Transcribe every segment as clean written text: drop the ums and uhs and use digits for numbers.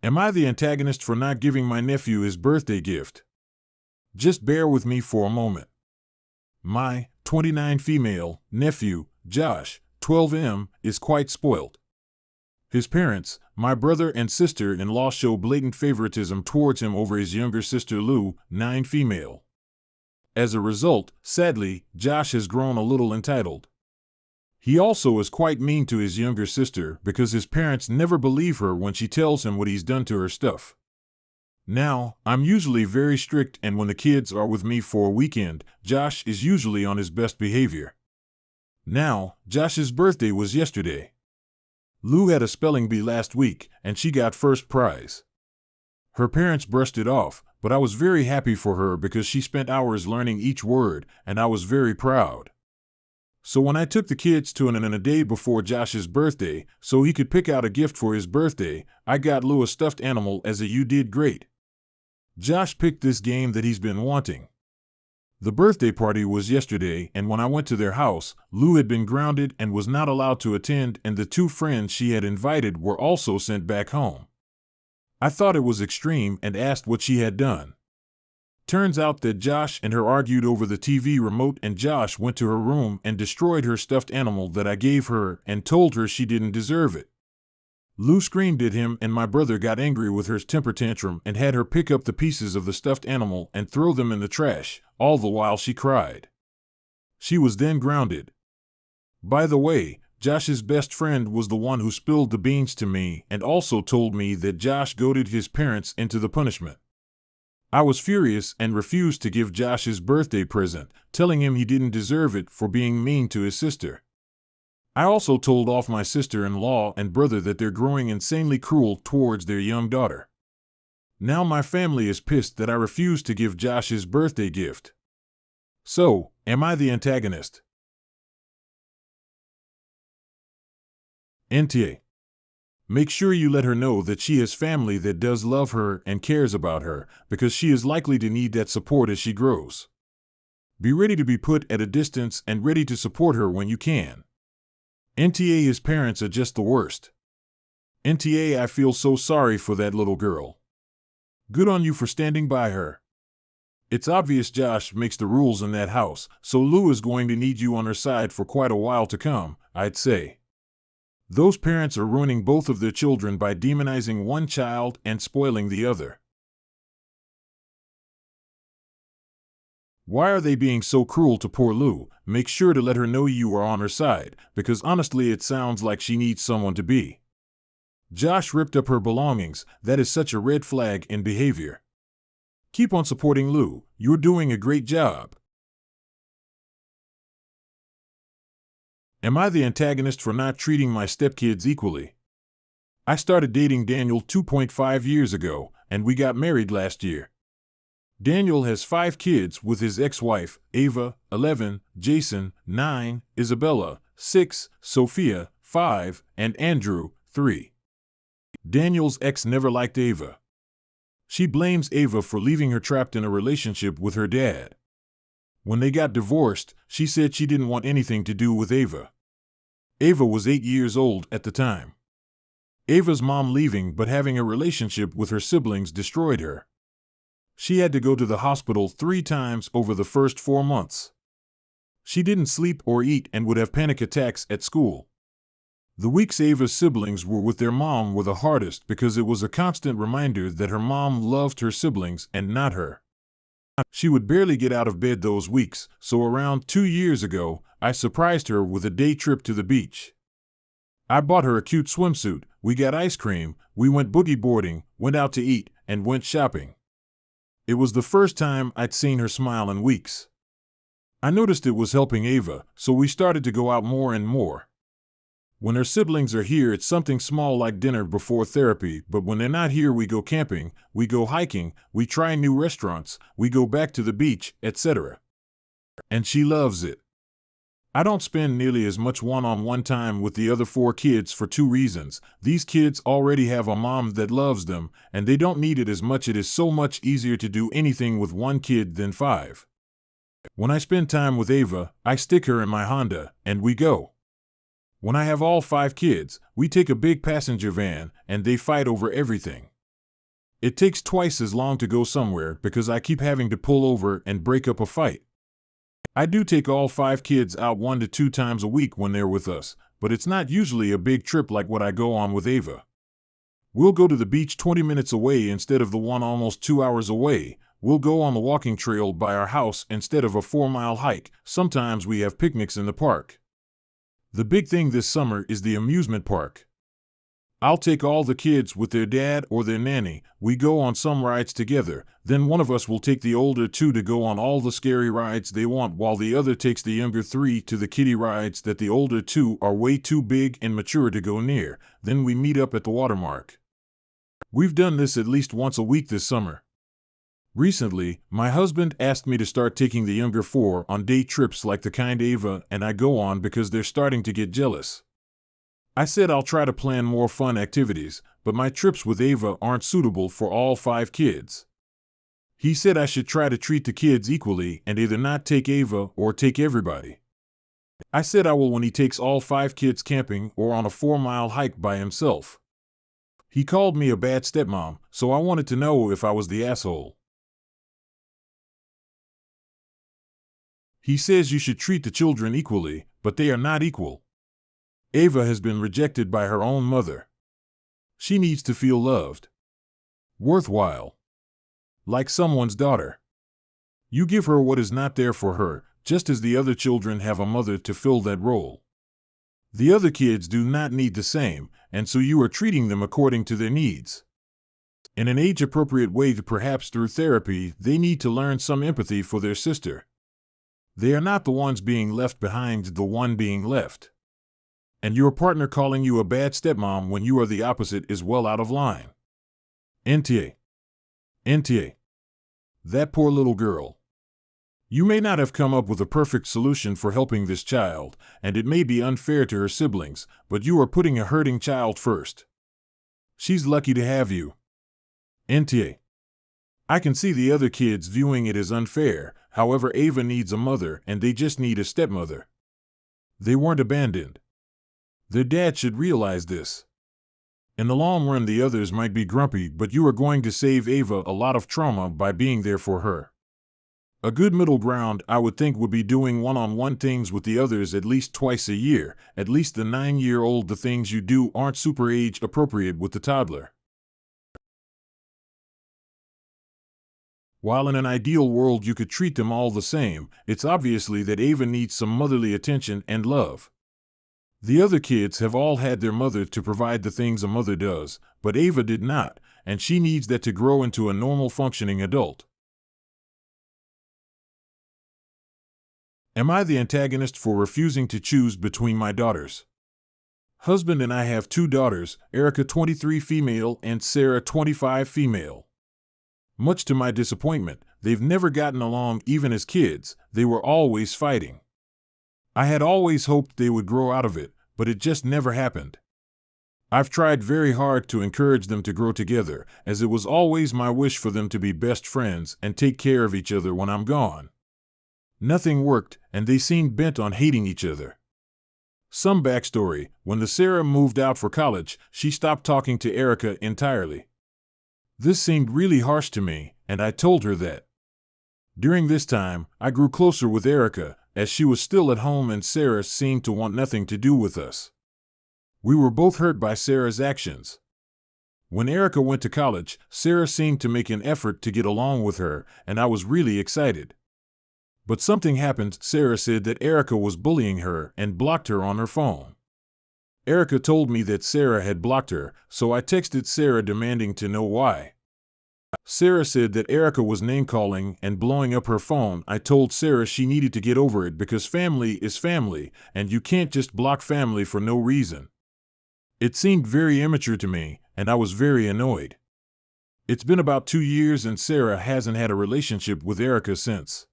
Am I the antagonist for not giving my nephew his birthday gift? Just bear with me for a moment. My 29 female nephew, Josh, 12M, is quite spoiled. His parents, my brother and sister-in-law, show blatant favoritism towards him over his younger sister Lou, 9 female. As a result, sadly, Josh has grown a little entitled. He also is quite mean to his younger sister because his parents never believe her when she tells him what he's done to her stuff. Now, I'm usually very strict, and when the kids are with me for a weekend, Josh is usually on his best behavior. Now, Josh's birthday was yesterday. Lou had a spelling bee last week, and she got first prize. Her parents brushed it off, but I was very happy for her because she spent hours learning each word, and I was very proud. So when I took the kids to a day before Josh's birthday, so he could pick out a gift for his birthday, I got Lou a stuffed animal as a "you did great." Josh picked this game that he's been wanting. The birthday party was yesterday, and when I went to their house, Lou had been grounded and was not allowed to attend, and the 2 friends she had invited were also sent back home. I thought it was extreme and asked what she had done. Turns out that Josh and her argued over the TV remote, and Josh went to her room and destroyed her stuffed animal that I gave her and told her she didn't deserve it. Lou screamed at him, and my brother got angry with her temper tantrum and had her pick up the pieces of the stuffed animal and throw them in the trash, all the while she cried. She was then grounded. By the way, Josh's best friend was the one who spilled the beans to me and also told me that Josh goaded his parents into the punishment. I was furious and refused to give Josh his birthday present, telling him he didn't deserve it for being mean to his sister. I also told off my sister-in-law and brother that they're growing insanely cruel towards their young daughter. Now my family is pissed that I refused to give Josh his birthday gift. So, am I the antagonist? NTA. Make sure you let her know that she has family that does love her and cares about her, because she is likely to need that support as she grows. Be ready to be put at a distance and ready to support her when you can. NTA, his parents are just the worst. NTA, I feel so sorry for that little girl. Good on you for standing by her. It's obvious Josh makes the rules in that house, so Lou is going to need you on her side for quite a while to come, I'd say. Those parents are ruining both of their children by demonizing one child and spoiling the other. Why are they being so cruel to poor Lou? Make sure to let her know you are on her side, because honestly it sounds like she needs someone to be. Josh ripped up her belongings. That is such a red flag in behavior. Keep on supporting Lou. You're doing a great job. Am I the antagonist for not treating my stepkids equally? I started dating Daniel 2.5 years ago, and we got married last year. Daniel has 5 kids with his ex-wife, Ava, 11, Jason, 9, Isabella, 6, Sophia, 5, and Andrew, 3. Daniel's ex never liked Ava. She blames Ava for leaving her trapped in a relationship with her dad. When they got divorced, she said she didn't want anything to do with Ava. Ava was 8 years old at the time. Ava's mom leaving but having a relationship with her siblings destroyed her. She had to go to the hospital 3 times over the first 4 months. She didn't sleep or eat and would have panic attacks at school. The weeks Ava's siblings were with their mom were the hardest because it was a constant reminder that her mom loved her siblings and not her. She would barely get out of bed those weeks, so around 2 years ago, I surprised her with a day trip to the beach. I bought her a cute swimsuit, we got ice cream, we went boogie boarding, went out to eat, and went shopping. It was the first time I'd seen her smile in weeks. I noticed it was helping Ava, so we started to go out more and more. When her siblings are here, it's something small like dinner before therapy, but when they're not here, we go camping, we go hiking, we try new restaurants, we go back to the beach, etc. And she loves it. I don't spend nearly as much one-on-one time with the other 4 kids for 2 reasons. These kids already have a mom that loves them, and they don't need it as much. It is so much easier to do anything with 1 kid than 5. When I spend time with Ava, I stick her in my Honda, and we go. When I have all 5 kids, we take a big passenger van, and they fight over everything. It takes twice as long to go somewhere because I keep having to pull over and break up a fight. I do take all 5 kids out 1 to 2 times a week when they're with us, but it's not usually a big trip like what I go on with Ava. We'll go to the beach 20 minutes away instead of the one almost 2 hours away. We'll go on the walking trail by our house instead of a 4-mile hike. Sometimes we have picnics in the park. The big thing this summer is the amusement park. I'll take all the kids with their dad or their nanny. We go on some rides together. Then one of us will take the older 2 to go on all the scary rides they want, while the other takes the younger 3 to the kiddie rides that the older 2 are way too big and mature to go near. Then we meet up at the watermark. We've done this at least once a week this summer. Recently, my husband asked me to start taking the younger 4 on day trips like the kind Ava and I go on because they're starting to get jealous. I said I'll try to plan more fun activities, but my trips with Ava aren't suitable for all 5 kids. He said I should try to treat the kids equally and either not take Ava or take everybody. I said I will when he takes all 5 kids camping or on a 4-mile hike by himself. He called me a bad stepmom, so I wanted to know if I was the asshole. He says you should treat the children equally, but they are not equal. Ava has been rejected by her own mother. She needs to feel loved. Worthwhile. Like someone's daughter. You give her what is not there for her, just as the other children have a mother to fill that role. The other kids do not need the same, and so you are treating them according to their needs. In an age-appropriate way, perhaps through therapy, they need to learn some empathy for their sister. They are not the ones being left behind, the one being left. And your partner calling you a bad stepmom when you are the opposite is well out of line. NTA. That poor little girl. You may not have come up with a perfect solution for helping this child, and it may be unfair to her siblings, but you are putting a hurting child first. She's lucky to have you. NTA. I can see the other kids viewing it as unfair, however Ava needs a mother and they just need a stepmother. They weren't abandoned. Their dad should realize this. In the long run the others might be grumpy, but you are going to save Ava a lot of trauma by being there for her. A good middle ground, I would think, would be doing one-on-one things with the others at least twice a year. At least the 9-year-old, the things you do aren't super age appropriate with the toddler. While in an ideal world you could treat them all the same, it's obviously that Ava needs some motherly attention and love. The other kids have all had their mother to provide the things a mother does, but Ava did not, and she needs that to grow into a normal functioning adult. Am I the antagonist for refusing to choose between my daughters? Husband and I have 2 daughters, Erica 23 female and Sarah 25 female. Much to my disappointment, they've never gotten along even as kids. They were always fighting. I had always hoped they would grow out of it, but it just never happened. I've tried very hard to encourage them to grow together, as it was always my wish for them to be best friends and take care of each other when I'm gone. Nothing worked, and they seemed bent on hating each other. Some backstory: when the Sarah moved out for college, she stopped talking to Erica entirely. This seemed really harsh to me, and I told her that. During this time, I grew closer with Erica, as she was still at home and Sarah seemed to want nothing to do with us. We were both hurt by Sarah's actions. When Erica went to college, Sarah seemed to make an effort to get along with her, and I was really excited. But something happened. Sarah said that Erica was bullying her and blocked her on her phone. Erica told me that Sarah had blocked her, so I texted Sarah demanding to know why. Sarah said that Erica was name-calling and blowing up her phone. I told Sarah she needed to get over it because family is family, and you can't just block family for no reason. It seemed very immature to me, and I was very annoyed. It's been about 2 years and Sarah hasn't had a relationship with Erica since.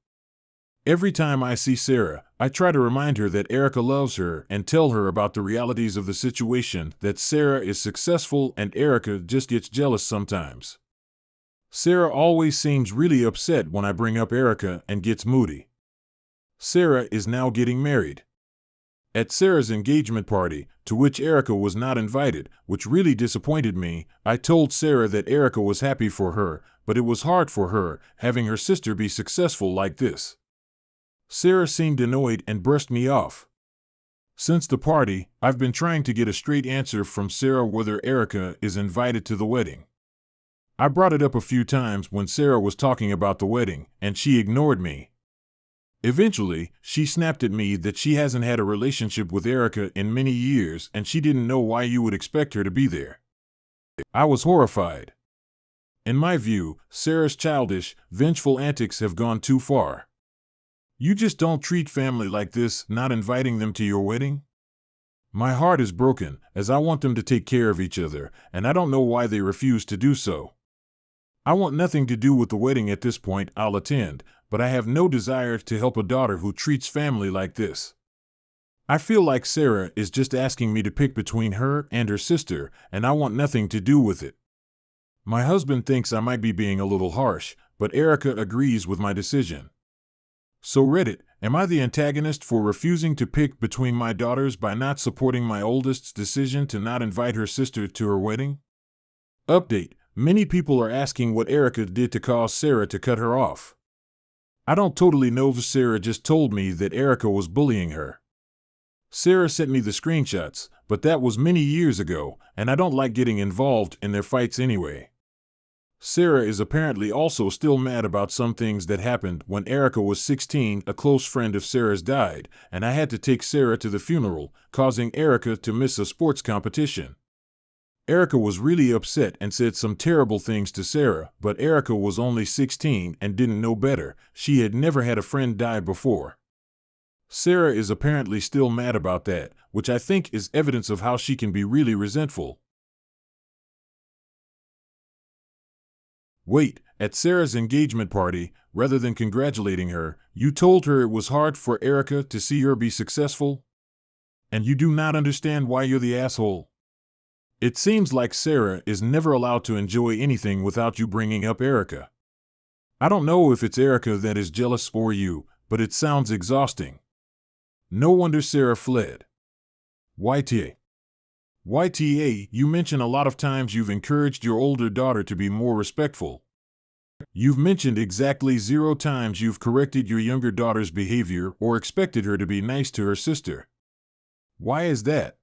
Every time I see Sarah, I try to remind her that Erica loves her and tell her about the realities of the situation, that Sarah is successful and Erica just gets jealous sometimes. Sarah always seems really upset when I bring up Erica and gets moody. Sarah is now getting married. At Sarah's engagement party, to which Erica was not invited, which really disappointed me, I told Sarah that Erica was happy for her, but it was hard for her, having her sister be successful like this. Sarah seemed annoyed and brushed me off. Since the party, I've been trying to get a straight answer from Sarah whether Erica is invited to the wedding. I brought it up a few times when Sarah was talking about the wedding, and she ignored me. Eventually, she snapped at me that she hasn't had a relationship with Erica in many years and she didn't know why you would expect her to be there. I was horrified. In my view, Sarah's childish, vengeful antics have gone too far. You just don't treat family like this, not inviting them to your wedding? My heart is broken, as I want them to take care of each other, and I don't know why they refuse to do so. I want nothing to do with the wedding at this point. I'll attend, but I have no desire to help a daughter who treats family like this. I feel like Sarah is just asking me to pick between her and her sister, and I want nothing to do with it. My husband thinks I might be being a little harsh, but Erica agrees with my decision. So Reddit, am I the antagonist for refusing to pick between my daughters by not supporting my oldest's decision to not invite her sister to her wedding? Update: many people are asking what Erica did to cause Sarah to cut her off. I don't totally know if Sarah just told me that Erica was bullying her. Sarah sent me the screenshots, but that was many years ago, and I don't like getting involved in their fights anyway. Sarah is apparently also still mad about some things that happened when Erica was 16. A close friend of Sarah's died, and I had to take Sarah to the funeral, causing Erica to miss a sports competition. Erica was really upset and said some terrible things to Sarah, but Erica was only 16 and didn't know better. She had never had a friend die before. Sarah is apparently still mad about that, which I think is evidence of how she can be really resentful. Wait, at Sarah's engagement party, rather than congratulating her, you told her it was hard for Erica to see her be successful? And you do not understand why you're the asshole? It seems like Sarah is never allowed to enjoy anything without you bringing up Erica. I don't know if it's Erica that is jealous or you, but it sounds exhausting. No wonder Sarah fled. YTA. You mention a lot of times you've encouraged your older daughter to be more respectful. You've mentioned exactly 0 times you've corrected your younger daughter's behavior or expected her to be nice to her sister. Why is that?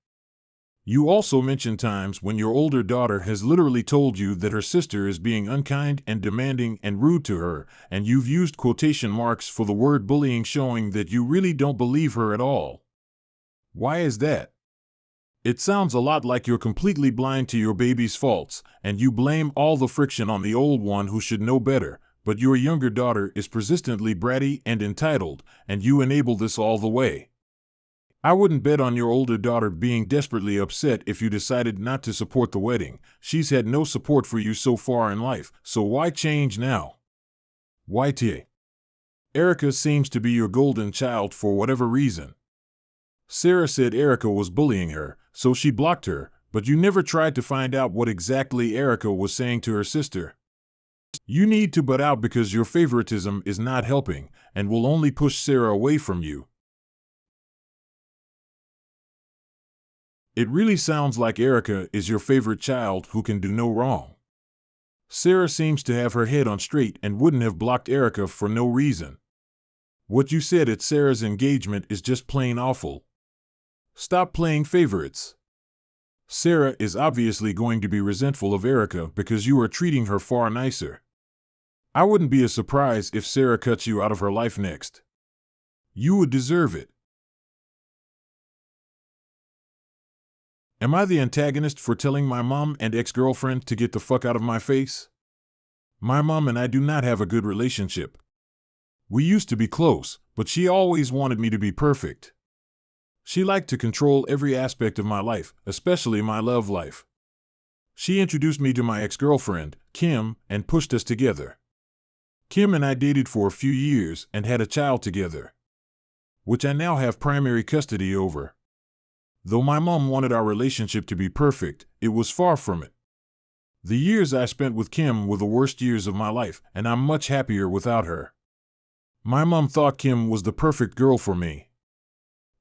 You also mention times when your older daughter has literally told you that her sister is being unkind and demanding and rude to her, and you've used quotation marks for the word bullying, showing that you really don't believe her at all. Why is that? It sounds a lot like you're completely blind to your baby's faults, and you blame all the friction on the old one who should know better, but your younger daughter is persistently bratty and entitled, and you enable this all the way. I wouldn't bet on your older daughter being desperately upset if you decided not to support the wedding. She's had no support for you so far in life, so why change now? YTA. Erica seems to be your golden child for whatever reason. Sarah said Erica was bullying her, so she blocked her, but you never tried to find out what exactly Erica was saying to her sister. You need to butt out because your favoritism is not helping, and will only push Sarah away from you. It really sounds like Erica is your favorite child who can do no wrong. Sarah seems to have her head on straight and wouldn't have blocked Erica for no reason. What you said at Sarah's engagement is just plain awful. Stop playing favorites. Sarah is obviously going to be resentful of Erica because you are treating her far nicer. I wouldn't be surprised if Sarah cuts you out of her life next. You would deserve it. Am I the antagonist for telling my mom and ex-girlfriend to get the fuck out of my face? My mom and I do not have a good relationship. We used to be close, but she always wanted me to be perfect. She liked to control every aspect of my life, especially my love life. She introduced me to my ex-girlfriend, Kim, and pushed us together. Kim and I dated for a few years and had a child together, which I now have primary custody over. Though my mom wanted our relationship to be perfect, it was far from it. The years I spent with Kim were the worst years of my life, and I'm much happier without her. My mom thought Kim was the perfect girl for me.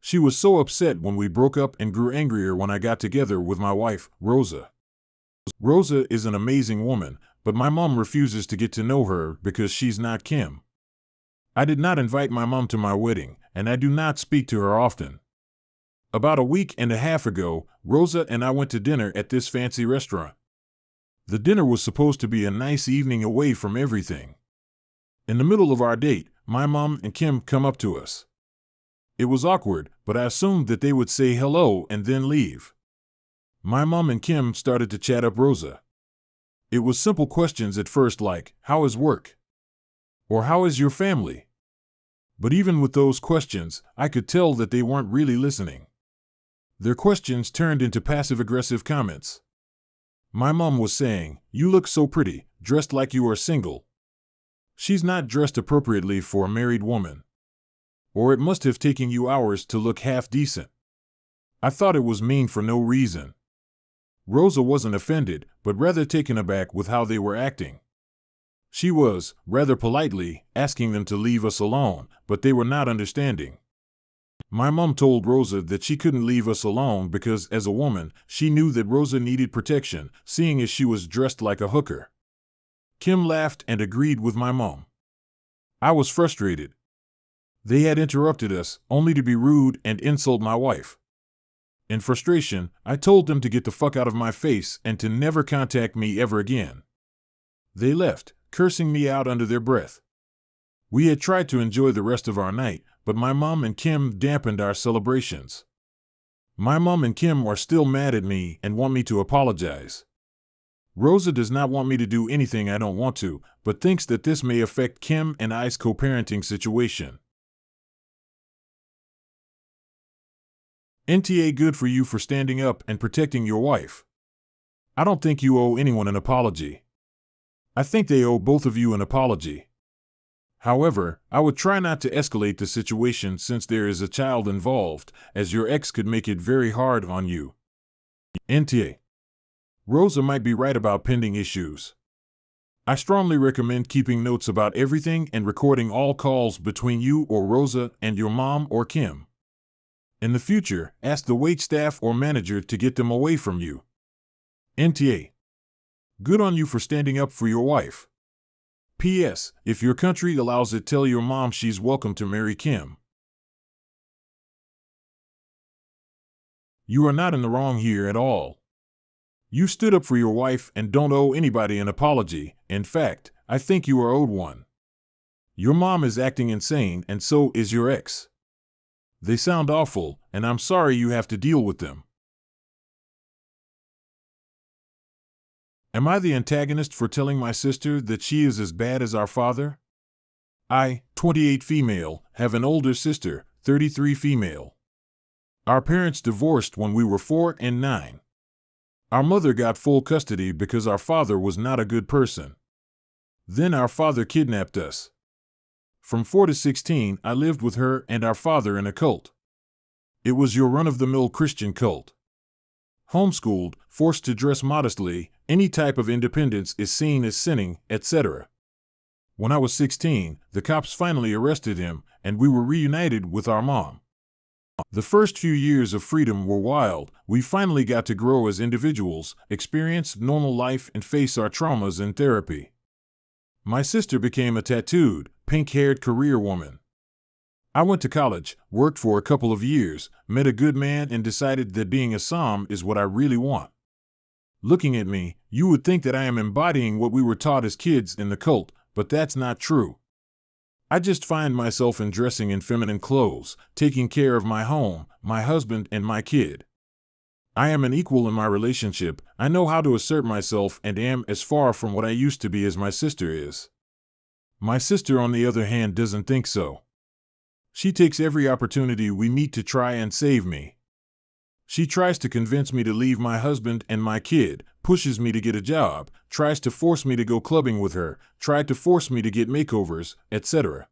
She was so upset when we broke up and grew angrier when I got together with my wife, Rosa. Rosa is an amazing woman, but my mom refuses to get to know her because she's not Kim. I did not invite my mom to my wedding, and I do not speak to her often. About a week and a half ago, Rosa and I went to dinner at this fancy restaurant. The dinner was supposed to be a nice evening away from everything. In the middle of our date, my mom and Kim come up to us. It was awkward, but I assumed that they would say hello and then leave. My mom and Kim started to chat up Rosa. It was simple questions at first like, "How is work?" Or "How is your family?" But even with those questions, I could tell that they weren't really listening. Their questions turned into passive-aggressive comments. My mom was saying, "You look so pretty, dressed like you are single." She's not dressed appropriately for a married woman. Or it must have taken you hours to look half decent. I thought it was mean for no reason. Rosa wasn't offended, but rather taken aback with how they were acting. She was, rather politely, asking them to leave us alone, but they were not understanding. My mom told Rosa that she couldn't leave us alone because, as a woman, she knew that Rosa needed protection, seeing as she was dressed like a hooker. Kim laughed and agreed with my mom. I was frustrated. They had interrupted us, only to be rude and insult my wife. In frustration, I told them to get the fuck out of my face and to never contact me ever again. They left, cursing me out under their breath. We had tried to enjoy the rest of our night, but my mom and Kim dampened our celebrations. My mom and Kim are still mad at me and want me to apologize. Rosa does not want me to do anything I don't want to, but thinks that this may affect Kim and I's co-parenting situation. NTA, good for you for standing up and protecting your wife. I don't think you owe anyone an apology. I think they owe both of you an apology. However, I would try not to escalate the situation since there is a child involved, as your ex could make it very hard on you. NTA. Rosa might be right about pending issues. I strongly recommend keeping notes about everything and recording all calls between you or Rosa and your mom or Kim. In the future, ask the waitstaff or manager to get them away from you. NTA. Good on you for standing up for your wife. P.S. If your country allows it, tell your mom she's welcome to marry Kim. You are not in the wrong here at all. You stood up for your wife and don't owe anybody an apology. In fact, I think you are owed one. Your mom is acting insane and so is your ex. They sound awful, and I'm sorry you have to deal with them. Am I the antagonist for telling my sister that she is as bad as our father? I, 28 female, have an older sister, 33 female. Our parents divorced when we were 4 and 9. Our mother got full custody because our father was not a good person. Then our father kidnapped us. From 4 to 16, I lived with her and our father in a cult. It was your run-of-the-mill Christian cult. Homeschooled, forced to dress modestly, any type of independence is seen as sinning, etc. When I was 16, the cops finally arrested him, and we were reunited with our mom. The first few years of freedom were wild. We finally got to grow as individuals, experience normal life, and face our traumas in therapy. My sister became a tattooed, pink-haired career woman. I went to college, worked for a couple of years, met a good man, and decided that being a Psalm is what I really want. Looking at me, you would think that I am embodying what we were taught as kids in the cult, but that's not true. I just find myself in dressing in feminine clothes, taking care of my home, my husband, and my kid. I am an equal in my relationship. I know how to assert myself and am as far from what I used to be as my sister is. My sister, on the other hand, doesn't think so. She takes every opportunity we meet to try and save me. She tries to convince me to leave my husband and my kid, pushes me to get a job, tries to force me to go clubbing with her, tried to force me to get makeovers, etc.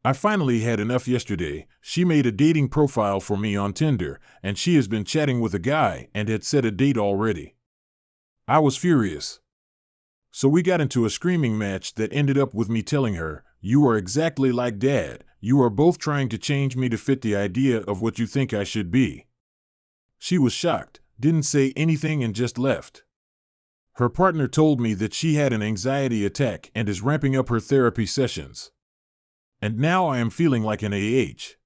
I finally had enough yesterday. She made a dating profile for me on Tinder, and she has been chatting with a guy and had set a date already. I was furious. So we got into a screaming match that ended up with me telling her, "You are exactly like Dad. you are both trying to change me to fit the idea of what you think I should be." She was shocked, didn't say anything, and just left. Her partner told me that she had an anxiety attack and is ramping up her therapy sessions. And now I am feeling like an AH.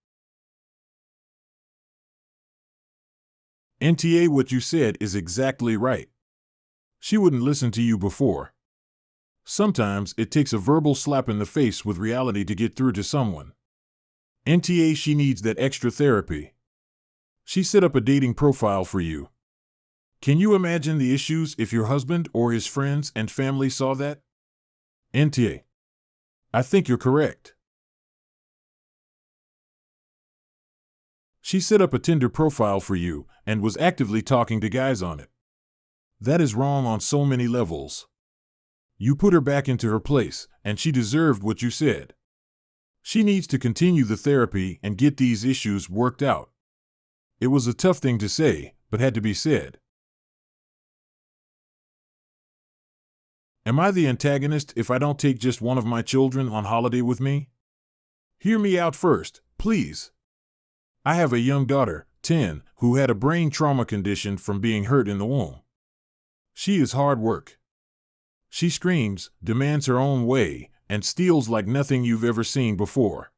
NTA, what you said is exactly right. She wouldn't listen to you before. Sometimes it takes a verbal slap in the face with reality to get through to someone. NTA, she needs that extra therapy. She set up a dating profile for you. Can you imagine the issues if your husband or his friends and family saw that? NTA. I think you're correct. She set up a Tinder profile for you and was actively talking to guys on it. That is wrong on so many levels. You put her back into her place, and she deserved what you said. She needs to continue the therapy and get these issues worked out. It was a tough thing to say, but had to be said. Am I the antagonist if I don't take just one of my children on holiday with me? Hear me out first, please. I have a young daughter, 10, who had a brain trauma condition from being hurt in the womb. She is hard work. She screams, demands her own way, and steals like nothing you've ever seen before.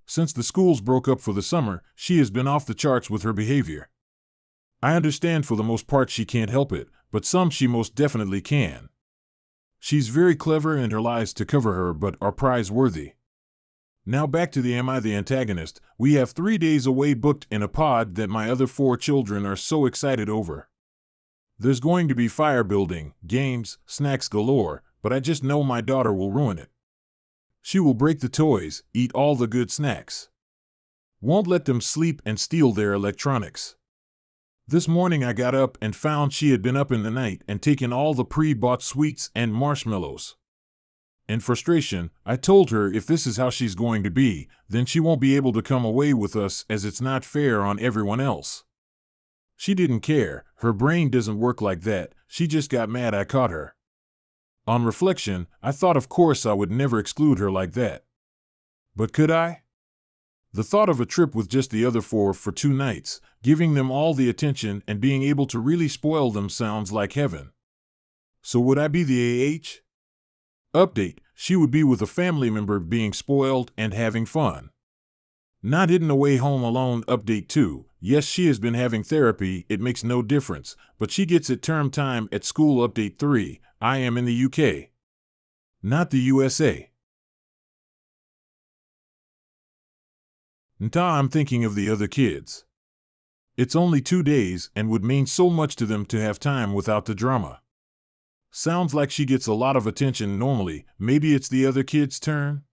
Since the schools broke up for the summer, she has been off the charts with her behavior. I understand for the most part she can't help it, but some she most definitely can. She's very clever and her lies to cover her but are prize-worthy. Now back to the Am I the Antagonist? We have 3 days away booked in a pod that my other 4 children are so excited over. There's going to be fire building, games, snacks galore, but I just know my daughter will ruin it. She will break the toys, eat all the good snacks. Won't let them sleep and steal their electronics. This morning I got up and found she had been up in the night and taken all the pre-bought sweets and marshmallows. In frustration, I told her if this is how she's going to be, then she won't be able to come away with us as it's not fair on everyone else. She didn't care, her brain doesn't work like that, she just got mad I caught her. On reflection, I thought of course I would never exclude her like that. But could I? The thought of a trip with just the other 4 for 2 nights, giving them all the attention and being able to really spoil them sounds like heaven. So would I be the AH? Update, she would be with a family member being spoiled and having fun. Not hidden away home alone. Update 2, yes she has been having therapy, it makes no difference, but she gets it term time at school. Update 3, I am in the UK. Not the USA. Nta, I'm thinking of the other kids. It's only 2 days and would mean so much to them to have time without the drama. Sounds like she gets a lot of attention normally, maybe it's the other kids' turn?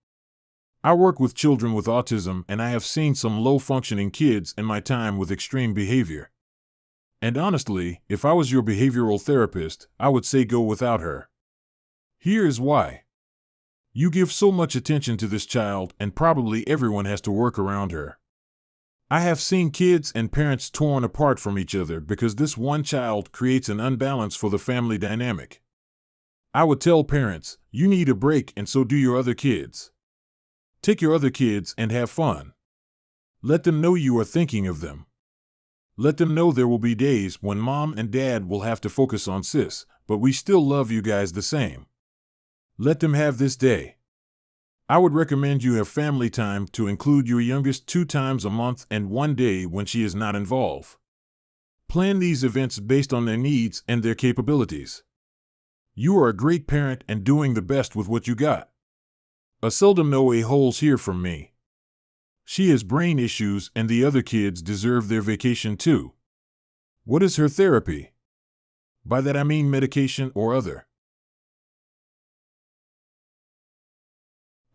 I work with children with autism and I have seen some low-functioning kids in my time with extreme behavior. And honestly, if I was your behavioral therapist, I would say go without her. Here is why. You give so much attention to this child and probably everyone has to work around her. I have seen kids and parents torn apart from each other because this one child creates an unbalance for the family dynamic. I would tell parents, you need a break and so do your other kids. Take your other kids and have fun. Let them know you are thinking of them. Let them know there will be days when mom and dad will have to focus on sis, but we still love you guys the same. Let them have this day. I would recommend you have family time to include your youngest 2 times a month and 1 day when she is not involved. Plan these events based on their needs and their capabilities. You are a great parent and doing the best with what you got. A seldom no a-holes here from me. She has brain issues and the other kids deserve their vacation too. What is her therapy? By that I mean medication or other.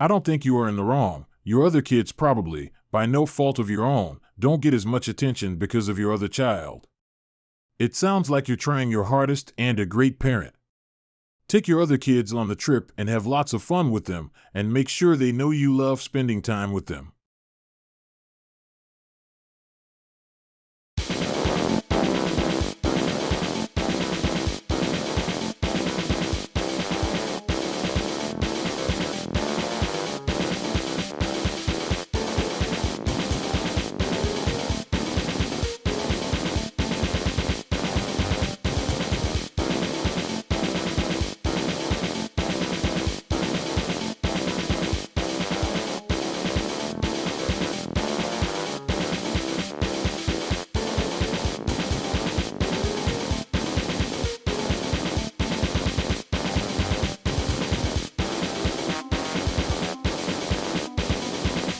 I don't think you are in the wrong. Your other kids probably, by no fault of your own, don't get as much attention because of your other child. It sounds like you're trying your hardest and a great parent. Take your other kids on the trip and have lots of fun with them, and make sure they know you love spending time with them.